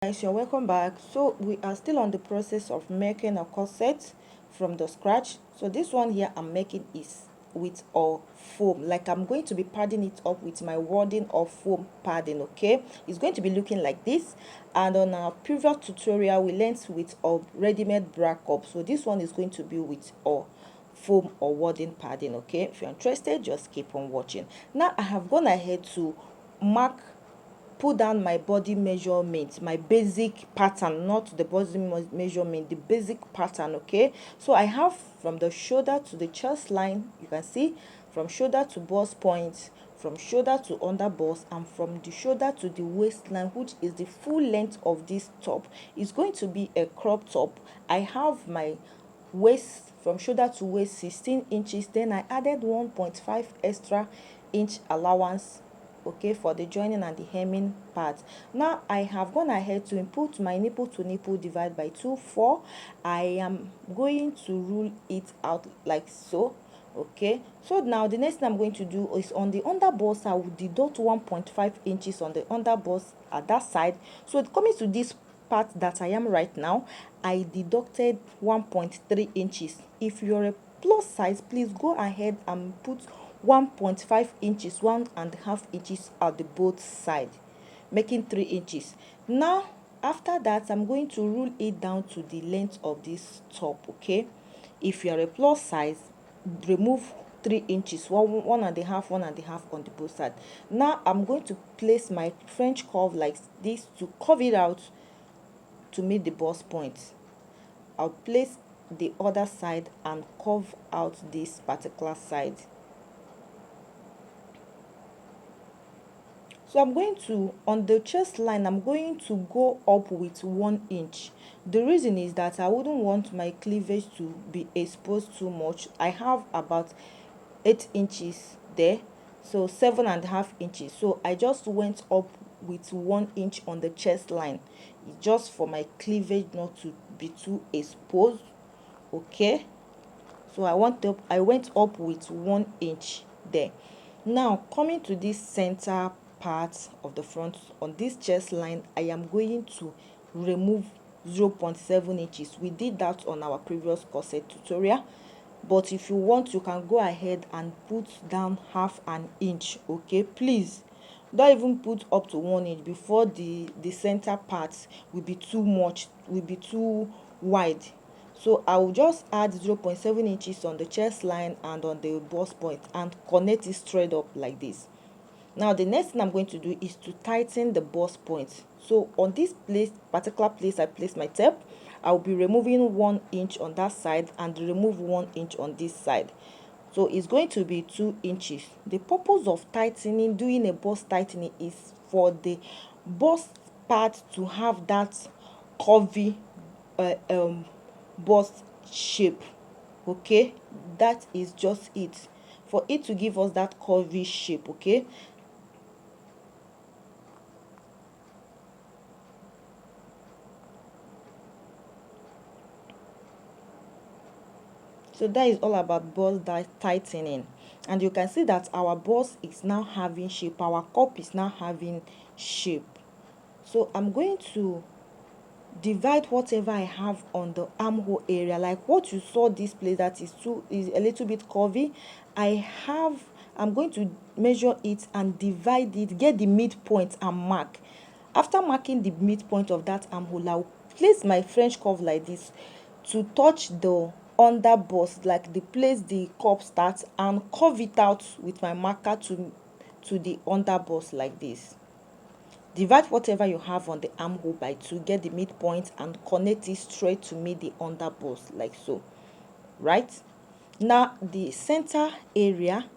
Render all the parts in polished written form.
Guys, you're welcome back. So we are still on the process of making a corset from the scratch. So this one here I'm making is with a foam, like I'm going to be padding it up with my wording of foam padding. Okay, it's going to be looking like this. And on our previous tutorial we learned with a ready-made bra cup, so this one is going to be with a foam or wording padding. Okay, if you're interested, just keep on watching. Now I have gone ahead to mark, put down my body measurement, my basic pattern, not the body measurement, the basic pattern. Okay, so I have from the shoulder to the chest line, you can see, from shoulder to bust point, from shoulder to under bust, and from the shoulder to the waistline, which is the full length of this top. It's going to be a crop top. I have my waist, from shoulder to waist, 16 inches. Then I added 1.5 extra inch allowance, okay, for the joining and the hemming part. Now I have gone ahead to input my nipple to nipple divide by 2 4. I am going to rule it out like so. Okay, so now the next thing I'm going to do is on the under bust, I will deduct 1.5 inches on the under bust at that side. So coming to this part that I am right now, I deducted 1.3 inches. If you're a plus size, please go ahead and put 1.5 inches, 1.5 inches at the both side, making 3 inches. Now after that I'm going to rule it down to the length of this top. Okay, if you are a plus size, remove 3 inches, one and a half on the both side. Now I'm going to place my French curve like this to curve it out to meet the bust point. I'll place the other side and curve out this particular side. So I'm going to, on the chest line, I'm going to go up with 1 inch. The reason is that I wouldn't want my cleavage to be exposed too much. I have about 8 inches there, so 7.5 inches. So I just went up with 1 inch on the chest line, just for my cleavage not to be too exposed. Okay, so I went up with 1 inch there. Now coming to this center part of the front, on this chest line, I am going to remove 0.7 inches. We did that on our previous corset tutorial, but if you want, you can go ahead and put down half an inch. Okay, please don't even put up to 1 inch before the center part will be too much, will be too wide. So I will just add 0.7 inches on the chest line and on the bust point and connect it straight up like this. Now the next thing I'm going to do is to tighten the bust point. So on this particular place I place my tape, I'll be removing 1 inch on that side and remove 1 inch on this side. So it's going to be 2 inches. The purpose of tightening, doing a bust tightening, is for the bust part to have that curvy bust shape. Okay, that is just it, for it to give us that curvy shape. Okay, so that is all about bust tightening. And you can see that our bust is now having shape, our cup is now having shape. So I'm going to divide whatever I have on the armhole area, like what you saw this place that is a little bit curvy. I'm going to measure it and divide it, get the midpoint and mark. After marking the midpoint of that armhole, I'll place my French curve like this to touch the under bust, like the place the cup starts, and curve it out with my marker to the under bust like this. Divide whatever you have on the armhole by 2, get the midpoint and connect it straight to meet the under bust like so. Right now, the center area,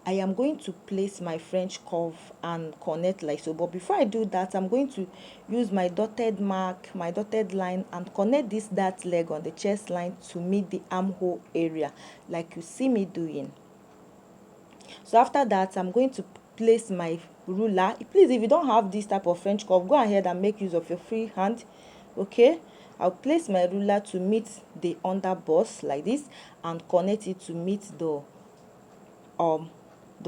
I am going to place my French curve and connect like so. But before I do that, I'm going to use my dotted mark, my dotted line, and connect this dart leg on the chest line to meet the armhole area like you see me doing. So after that, I'm going to place my ruler. Please, if you don't have this type of French curve, go ahead and make use of your free hand. Okay, I'll place my ruler to meet the under bust like this and connect it to meet the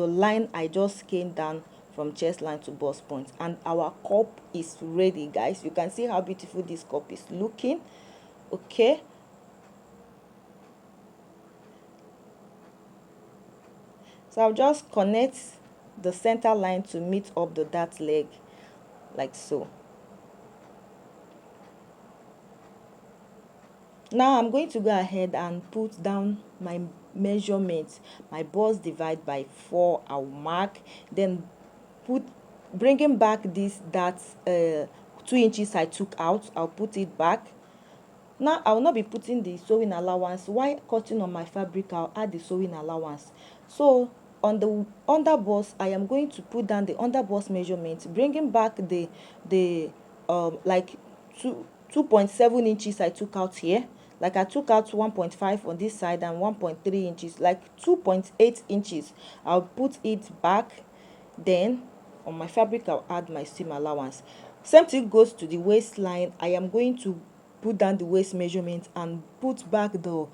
line I just came down from chest line to bust point, and our cup is ready, guys. You can see how beautiful this cup is looking. Okay, so I'll just connect the center line to meet up the dart leg, like so. Now I'm going to go ahead and put down my measurements. My bust divide by 4, I'll mark, then put bringing back this that 2 inches I took out, I'll put it back. Now I will not be putting the sewing allowance. While cutting on my fabric, I'll add the sewing allowance. So on the under bust, I am going to put down the under bust measurement, bringing back the like 2.7 inches I took out here. Like I took out 1.5 on this side and 1.3 inches, like 2.8 inches. I'll put it back. Then on my fabric, I'll add my seam allowance. Same thing goes to the waistline. I am going to put down the waist measurement and put back the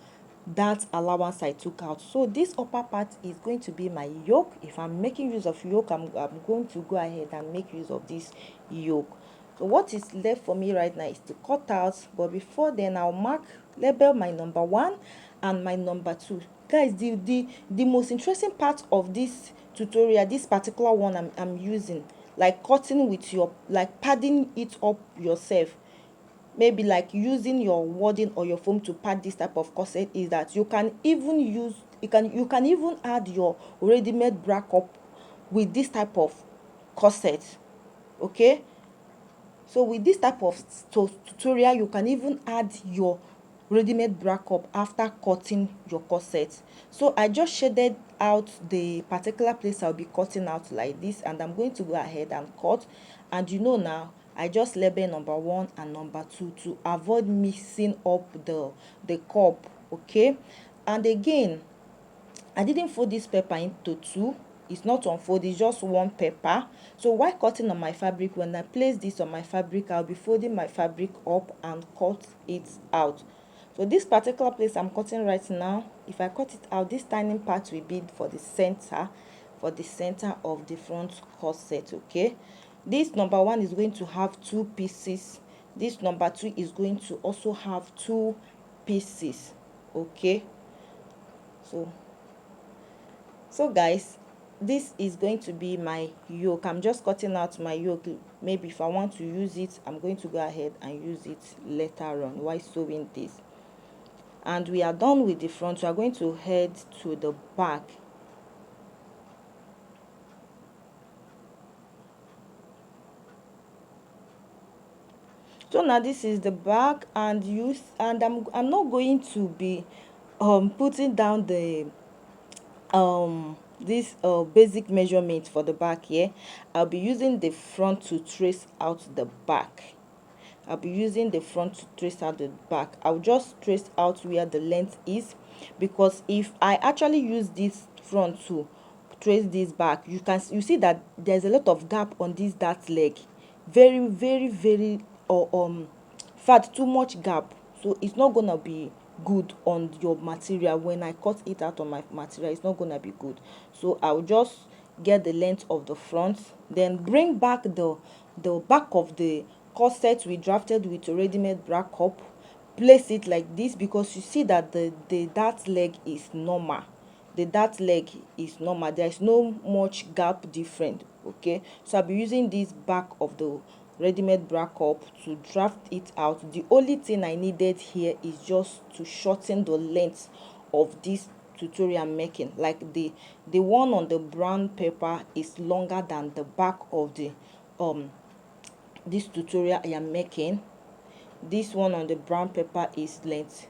that allowance I took out. So this upper part is going to be my yoke. If I'm making use of yoke, I'm going to go ahead and make use of this yoke. So what is left for me right now is to cut out, but before then I'll mark, label my number 1 and my number 2. Guys, the most interesting part of this tutorial, this particular one I'm using, like cutting with your, like padding it up yourself, maybe like using your wadding or your foam to pad this type of corset, is that you can even use, you can even add your ready-made bra cup with this type of corset. Okay, so with this type of tutorial, you can even add your ready-made bra cup after cutting your corset. So I just shaded out the particular place I'll be cutting out like this, and I'm going to go ahead and cut. And you know, now I just label number 1 and number 2 to avoid mixing up the cup. Okay, and again, I didn't fold this paper into 2. It's not unfolded, it's just one paper. So while cutting on my fabric, when I place this on my fabric, I'll be folding my fabric up and cut it out. So this particular place I'm cutting right now, if I cut it out, this tiny part will be for the center, of the front corset. Okay, this number 1 is going to have 2 pieces. This number 2 is going to also have 2 pieces. Okay, so guys, this is going to be my yoke. I'm just cutting out my yoke. Maybe if I want to use it, I'm going to go ahead and use it later on while sewing this. And we are done with the front. We are going to head to the back. So now this is the back, and I'm not going to be putting down the this basic measurement for the back here. I'll be using the front to trace out the back. I'll be using the front to trace out the back. I'll just trace out where the length is, because if I actually use this front to trace this back, you see that there's a lot of gap on this dart leg. Very, very, very fat, too much gap. So it's not gonna be good on your material. When I cut it out on my material, it's not gonna be good. So I'll just get the length of the front, then bring back the back of the corset we drafted with a ready-made bra cup, place it like this, because you see that the dart leg is normal. The dart leg is normal, there is no much gap different. Okay, so I'll be using this back of the ready-made bra cup to draft it out. The only thing I needed here is just to shorten the length of this tutorial I'm making. Like the one on the brown paper is longer than the back of the this tutorial I am making. This one on the brown paper is length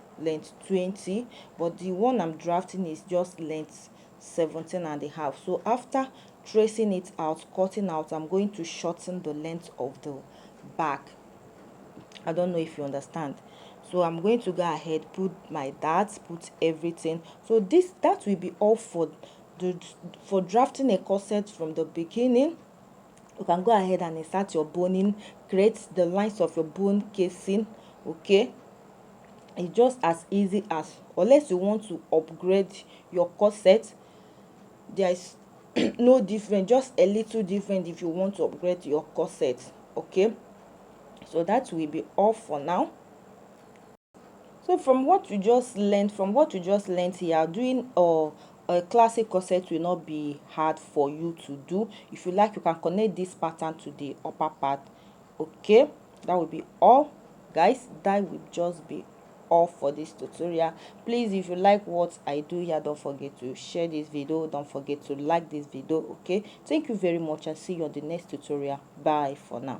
20, but the one I'm drafting is just length 17 and a half. So after tracing it out, cutting out, I'm going to shorten the length of the back. I don't know if you understand. So I'm going to go ahead, put my darts, put everything. So that will be all for drafting a corset from the beginning. You can go ahead and insert your boning, create the lines of your bone casing. Okay, it's just as easy as, unless you want to upgrade your corset, there is no different, just a little different if you want to upgrade your corset. Okay, so that will be all for now. So from what you just learned here, doing a classic corset will not be hard for you to do. If you like, you can connect this pattern to the upper part. Okay, that will be all, guys. That will just be all for this tutorial. Please, if you like what I do here, don't forget to share this video, don't forget to like this video. Okay, thank you very much, and see you on the next tutorial. Bye for now.